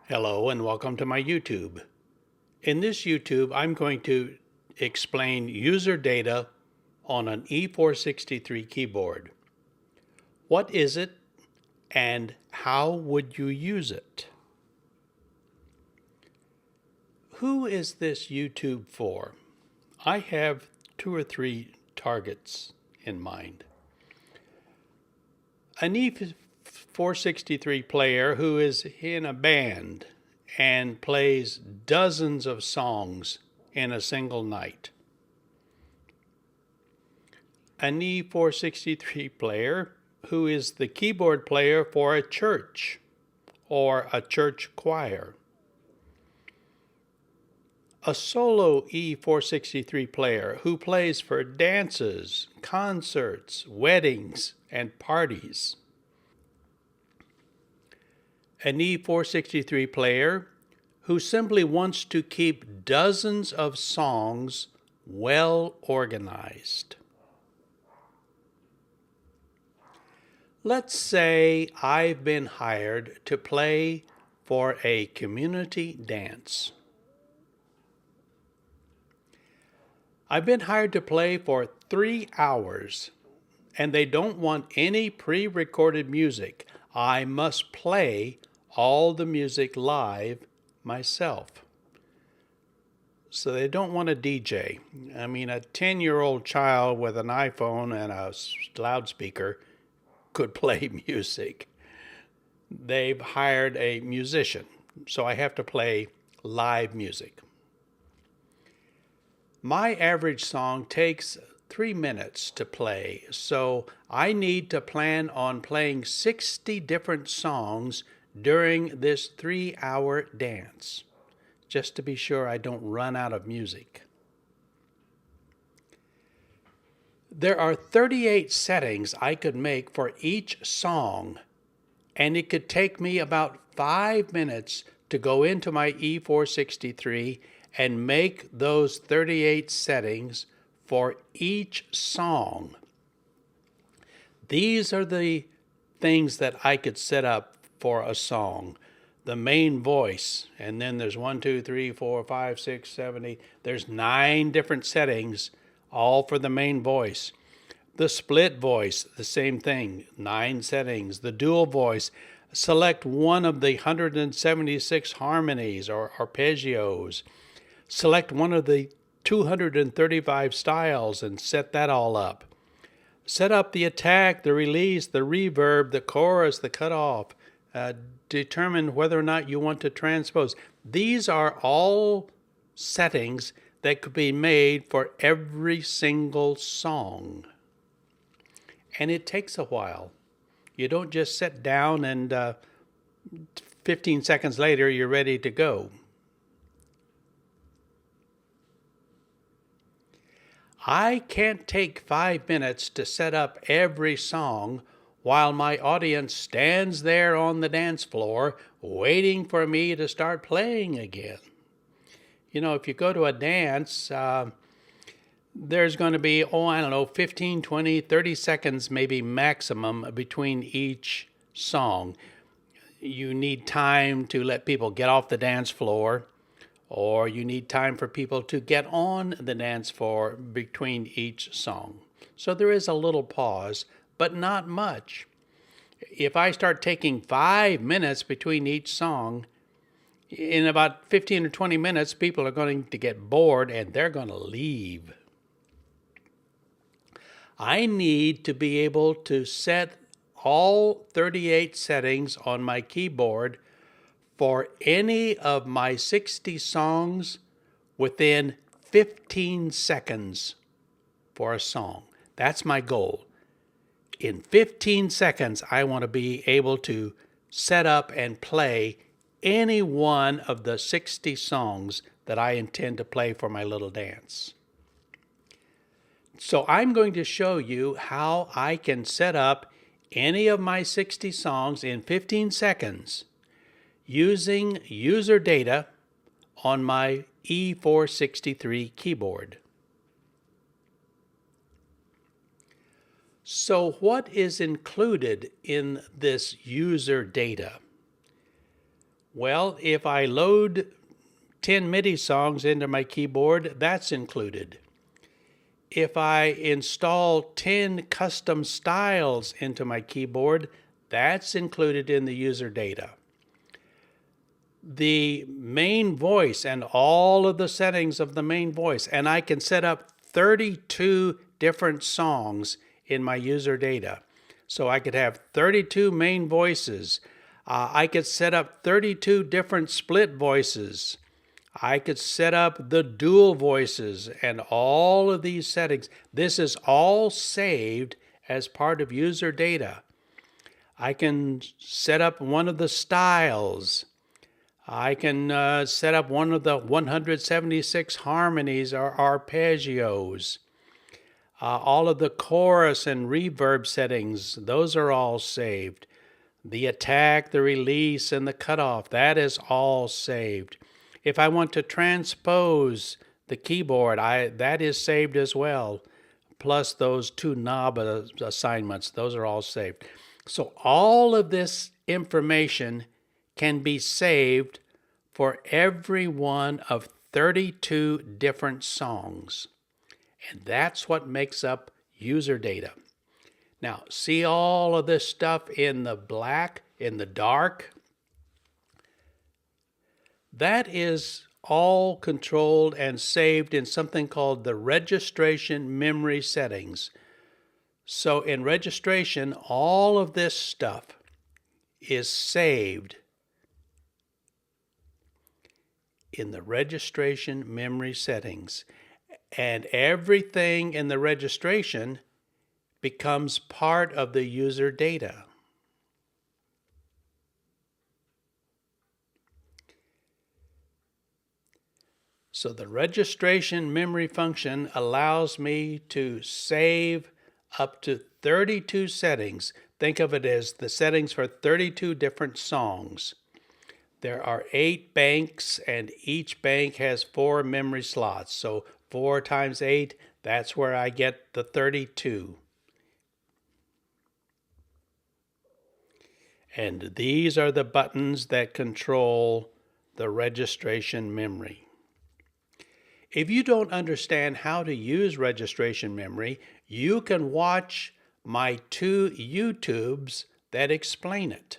Hello and welcome to my YouTube. In this YouTube, I'm going to explain user data on an E463 keyboard. What is it and how would you use it? Who is this YouTube for? I have 2 or 3 targets in mind. An E463 player who is in a band and plays dozens of songs in a single night. An E463 player who is the keyboard player for a church or a church choir. A solo E463 player who plays for dances, concerts, weddings, and parties. An E463 player who simply wants to keep dozens of songs well organized. Let's say I've been hired to play for a community dance. I've been hired to play for 3 hours, and they don't want any pre-recorded music. I must play all the music live myself. So they don't want a DJ. I mean, a 10-year-old child with an iPhone and a loudspeaker could play music. They've hired a musician, so I have to play live music. My average song takes 3 minutes to play, so I need to plan on playing 60 different songs during this 3-hour dance, just to be sure I don't run out of music. There are 38 settings I could make for each song, and it could take me about 5 minutes to go into my E463 and make those 38 settings for each song. These are the things that I could set up for a song. The main voice, and then there's 1, 2, 3, 4, 5, 6, 7, 8. There's 9 different settings, all for the main voice. The split voice, the same thing, 9 settings. The dual voice, select one of the 176 harmonies or arpeggios. Select one of the 235 styles and set that all up. Set up the attack, the release, the reverb, the chorus, the cutoff. Determine whether or not you want to transpose. These are all settings that could be made for every single song. And it takes a while. You don't just sit down and 15 seconds later you're ready to go. I can't take 5 minutes to set up every song while my audience stands there on the dance floor waiting for me to start playing again. You know, if you go to a dance, there's going to be, 15, 20, 30 seconds maybe maximum between each song. You need time to let people get off the dance floor, or you need time for people to get on the dance floor between each song. So there is a little pause, but not much. If I start taking 5 minutes between each song, in about 15 or 20 minutes, people are going to get bored and they're going to leave. I need to be able to set all 38 settings on my keyboard for any of my 60 songs within 15 seconds for a song. That's my goal. In 15 seconds, I want to be able to set up and play any one of the 60 songs that I intend to play for my little dance. So I'm going to show you how I can set up any of my 60 songs in 15 seconds using user data on my E463 keyboard. So what is included in this user data? Well, if I load 10 MIDI songs into my keyboard, that's included. If I install 10 custom styles into my keyboard, that's included in the user data. The main voice and all of the settings of the main voice, and I can set up 32 different songs in my user data. So I could have 32 main voices. I could set up 32 different split voices. I could set up the dual voices and all of these settings. This is all saved as part of user data. I can set up one of the styles. I can set up one of the 176 harmonies or arpeggios. All of the chorus and reverb settings, those are all saved. The attack, the release, and the cutoff, that is all saved. If I want to transpose the keyboard, that is saved as well. Plus those 2 knob assignments, those are all saved. So all of this information can be saved for every one of 32 different songs. And that's what makes up user data. Now, see all of this stuff in the black, in the dark? That is all controlled and saved in something called the registration memory settings. So in registration, all of this stuff is saved in the registration memory settings. And everything in the registration becomes part of the user data. So the registration memory function allows me to save up to 32 settings. Think of it as the settings for 32 different songs. There are 8 banks, and each bank has 4 memory slots. So 4 times 8, that's where I get the 32. And these are the buttons that control the registration memory. If you don't understand how to use registration memory, you can watch my 2 YouTubes that explain it.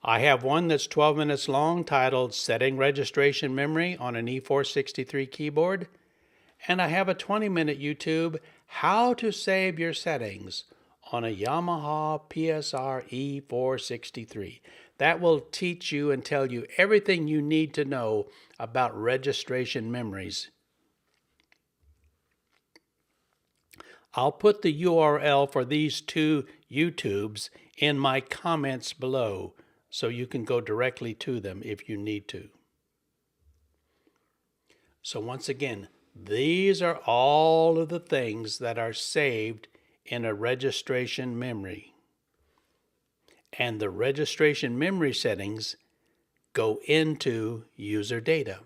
I have one that's 12 minutes long titled Setting Registration Memory on an E463 keyboard. And I have a 20-minute YouTube, How to Save Your Settings on a Yamaha PSR E463. That will teach you and tell you everything you need to know about registration memories. I'll put the URL for these 2 YouTubes in my comments below, so you can go directly to them if you need to. So once again, these are all of the things that are saved in a registration memory. And the registration memory settings go into user data.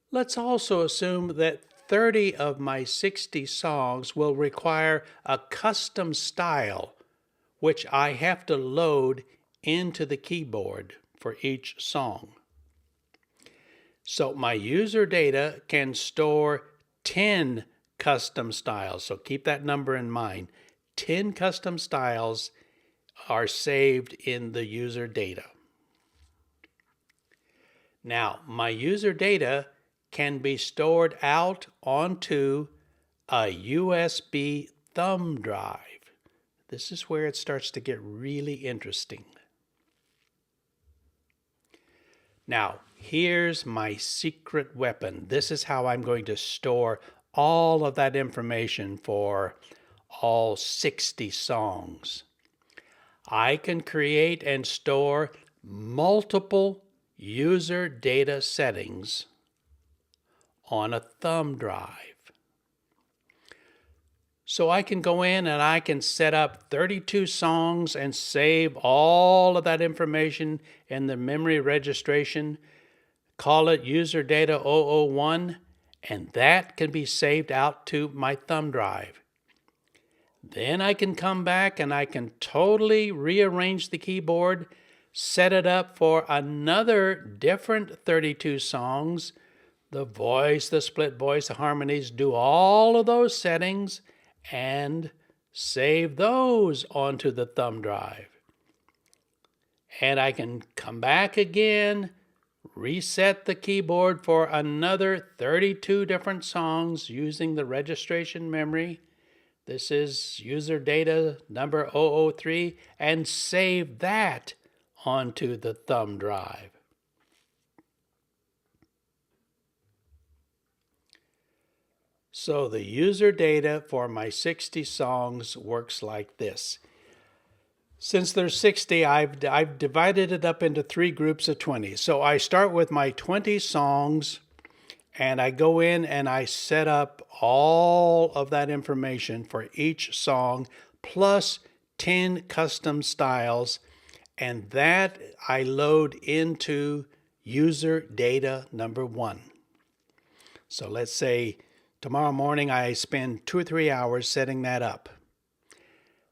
Let's also assume that 30 of my 60 songs will require a custom style, which I have to load into the keyboard for each song. So my user data can store 10 custom styles. So keep that number in mind. 10 custom styles are saved in the user data. Now, my user data can be stored out onto a USB thumb drive. This is where it starts to get really interesting. Now, here's my secret weapon. This is how I'm going to store all of that information for all 60 songs. I can create and store multiple user data settings on a thumb drive. So I can go in and I can set up 32 songs and save all of that information in the memory registration, call it user data 001, and that can be saved out to my thumb drive. Then I can come back and I can totally rearrange the keyboard, set it up for another different 32 songs, the voice, the split voice, the harmonies, do all of those settings and save those onto the thumb drive. And I can come back again, reset the keyboard for another 32 different songs using the registration memory. This is user data number 003, and save that onto the thumb drive. So the user data for my 60 songs works like this. Since there's 60, I've divided it up into 3 groups of 20. So I start with my 20 songs, and I go in and I set up all of that information for each song, plus 10 custom styles, and that I load into user data number 1. So let's say tomorrow morning I spend 2 or 3 hours setting that up.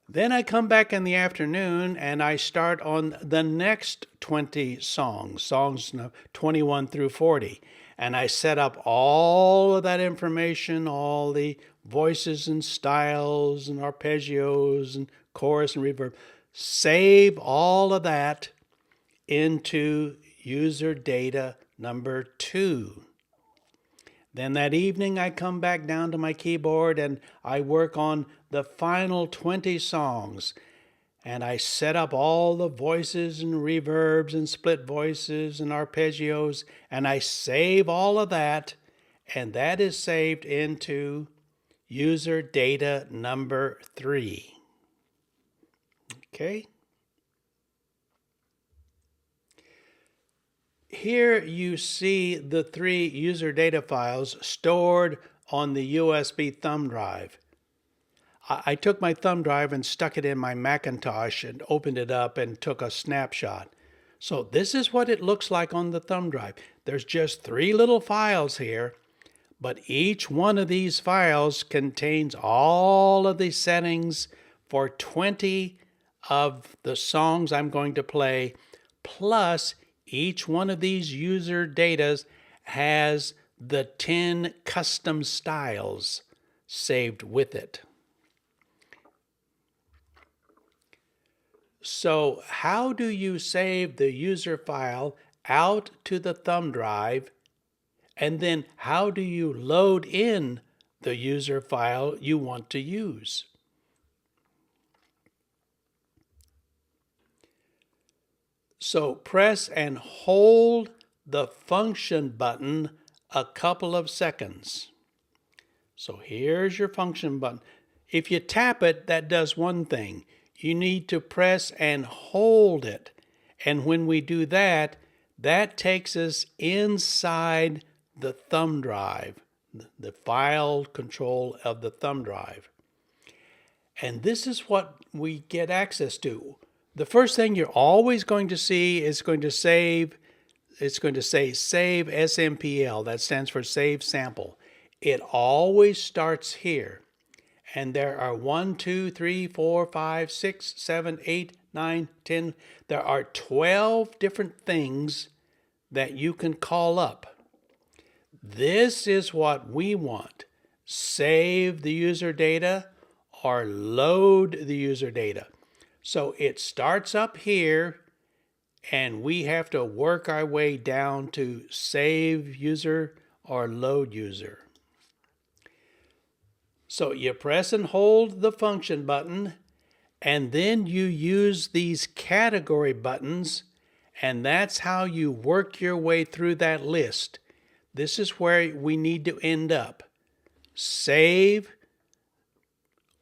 Then I come back in the afternoon and I start on the next 20 songs, songs 21 through 40. And I set up all of that information, all the voices and styles and arpeggios and chorus and reverb. Save all of that into user data number 2. Then that evening I come back down to my keyboard and I work on the final 20 songs. And I set up all the voices and reverbs and split voices and arpeggios, and I save all of that, and that is saved into user data number 3. Okay? Here you see the 3 user data files stored on the USB thumb drive. I took my thumb drive and stuck it in my Macintosh and opened it up and took a snapshot. So this is what it looks like on the thumb drive. There's just 3 little files here, but each one of these files contains all of the settings for 20 of the songs I'm going to play, plus each one of these user datas has the 10 custom styles saved with it. So how do you save the user file out to the thumb drive, and then how do you load in the user file you want to use? So press and hold the function button a couple of seconds. So here's your function button. If you tap it, that does one thing. You need to press and hold it. And when we do that, that takes us inside the thumb drive, the file control of the thumb drive. And this is what we get access to. The first thing you're always going to see is going to save. It's going to say save SMPL. That stands for save sample. It always starts here. And there are 1, 2, 3, 4, 5, 6, 7, 8, 9, 10. There are 12 different things that you can call up. This is what we want. Save the user data or load the user data. So it starts up here, and we have to work our way down to save user or load user. So you press and hold the function button, and then you use these category buttons, and that's how you work your way through that list. This is where we need to end up. Save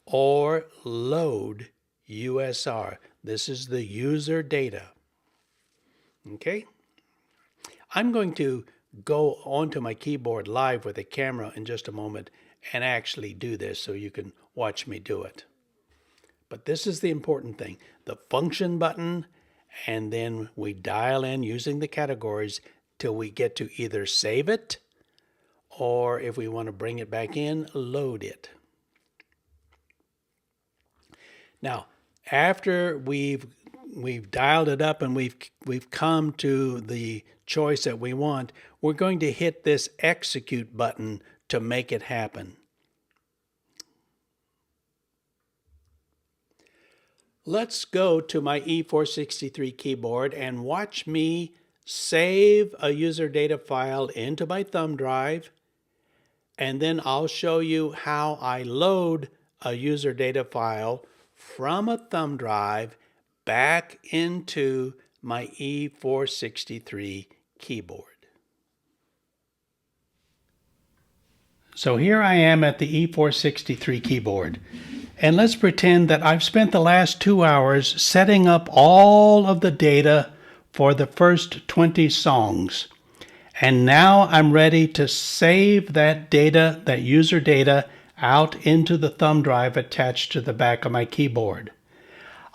or load USR. This is the user data. Okay? I'm going to go onto my keyboard live with a camera in just a moment and actually do this so you can watch me do it. But this is the important thing. The function button, and then we dial in using the categories till we get to either save it, or if we want to bring it back in, load it. Now, after we've dialed it up and we've come to the choice that we want, we're going to hit this execute button to make it happen. Let's go to my E463 keyboard and watch me save a user data file into my thumb drive, and then I'll show you how I load a user data file from a thumb drive back into my E463 keyboard. So here I am at the E463 keyboard. And let's pretend that I've spent the last 2 hours setting up all of the data for the first 20 songs. And now I'm ready to save that data, that user data, out into the thumb drive attached to the back of my keyboard.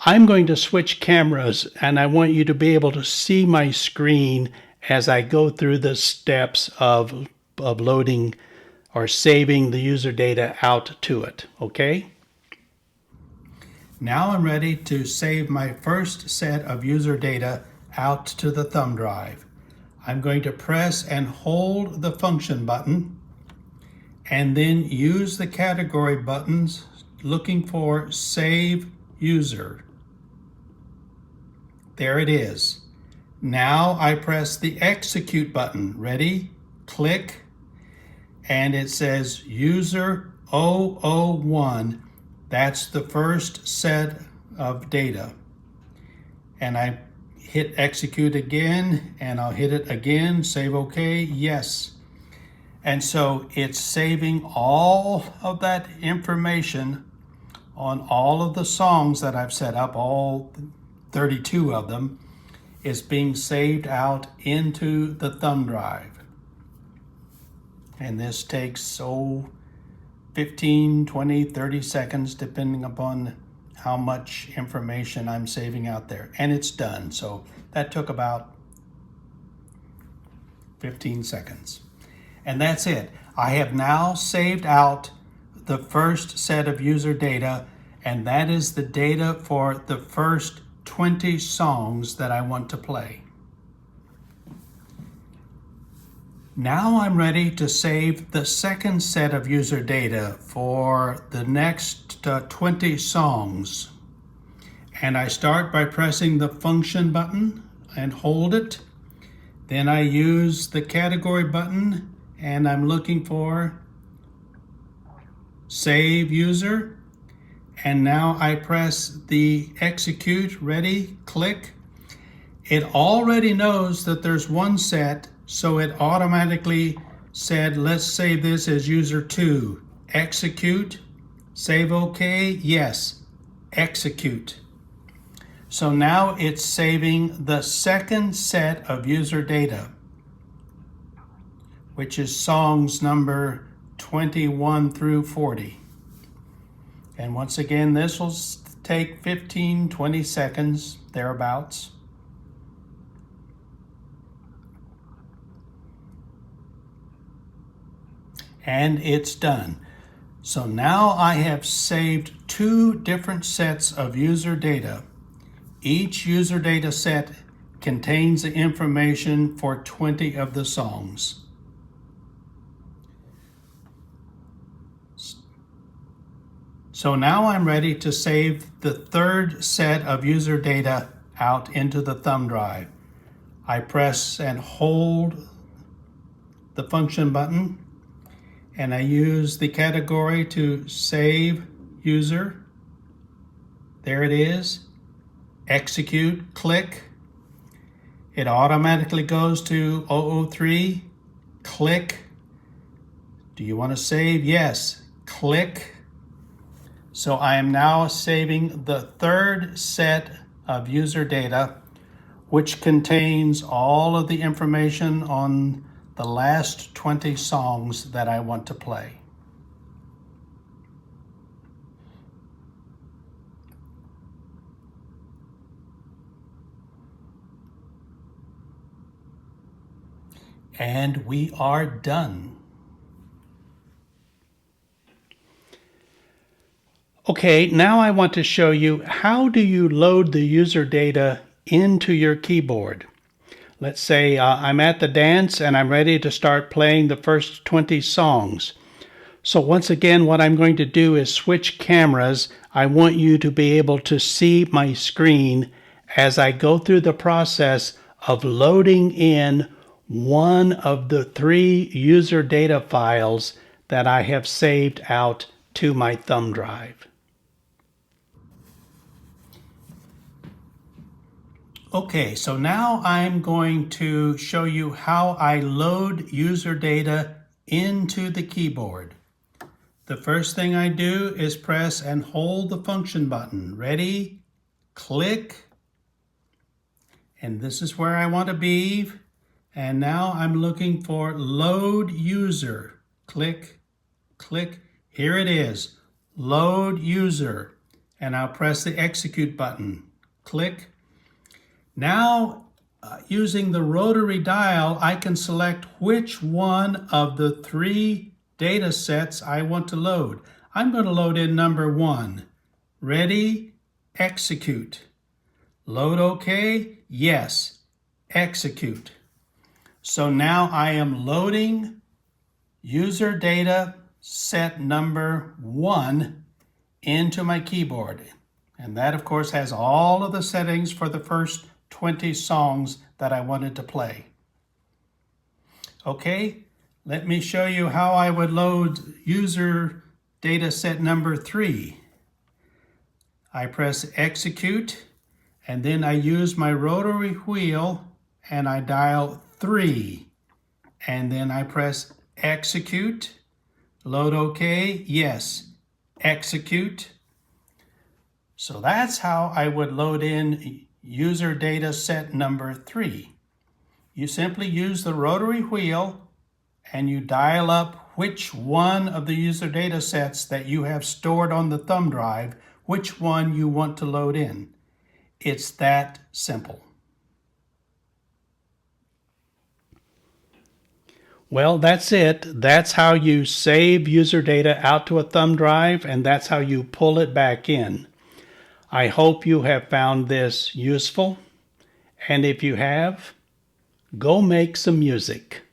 I'm going to switch cameras, and I want you to be able to see my screen as I go through the steps of loading or saving the user data out to it, okay? Now I'm ready to save my first set of user data out to the thumb drive. I'm going to press and hold the function button and then use the category buttons looking for Save User. There it is. Now I press the Execute button. Ready? Click, and it says User 001. That's the first set of data. And I hit execute again, and I'll hit it again, save OK, yes. And so it's saving all of that information on all of the songs that I've set up, all 32 of them, is being saved out into the thumb drive. And this takes, 15, 20, 30 seconds, depending upon how much information I'm saving out there. And it's done. So that took about 15 seconds. And that's it. I have now saved out the first set of user data, and that is the data for the first 20 songs that I want to play. Now I'm ready to save the second set of user data for the next 20 songs. And I start by pressing the function button and hold it. Then I use the category button and I'm looking for Save User. And now I press the execute, ready, click. It already knows that there's one set, so it automatically said, let's save this as user 2. Execute, save OK, yes, execute. So now it's saving the second set of user data, which is songs number 21 through 40. And once again, this will take 15, 20 seconds, thereabouts. And it's done. So now I have saved 2 different sets of user data. Each user data set contains the information for 20 of the songs. So now I'm ready to save the third set of user data out into the thumb drive. I press and hold the function button, and I use the category to save user. There it is. Execute, click. It automatically goes to 003. Click. Do you want to save? Yes. Click. So I am now saving the third set of user data, which contains all of the information on the last 20 songs that I want to play. And we are done. Okay, now I want to show you how do you load the user data into your keyboard. Let's say I'm at the dance and I'm ready to start playing the first 20 songs. So once again, what I'm going to do is switch cameras. I want you to be able to see my screen as I go through the process of loading in one of the 3 user data files that I have saved out to my thumb drive. Okay, so now I'm going to show you how I load user data into the keyboard. The first thing I do is press and hold the function button. Ready? Click. And this is where I want to be. And now I'm looking for load user. Click, click. Here it is. Load user. And I'll press the execute button. Click. Now, using the rotary dial, I can select which one of the 3 data sets I want to load. I'm going to load in number 1. Ready? Execute. Load OK? Yes. Execute. So now I am loading user data set number 1 into my keyboard. And that, of course, has all of the settings for the first 20 songs that I wanted to play. Okay, let me show you how I would load user data set number 3. I press execute, and then I use my rotary wheel and I dial 3. And then I press execute, load OK, yes, execute. So that's how I would load in user data set number 3. You simply use the rotary wheel and you dial up which one of the user data sets that you have stored on the thumb drive, which one you want to load in. It's that simple. Well, that's it. That's how you save user data out to a thumb drive, and that's how you pull it back in. I hope you have found this useful, and if you have, go make some music.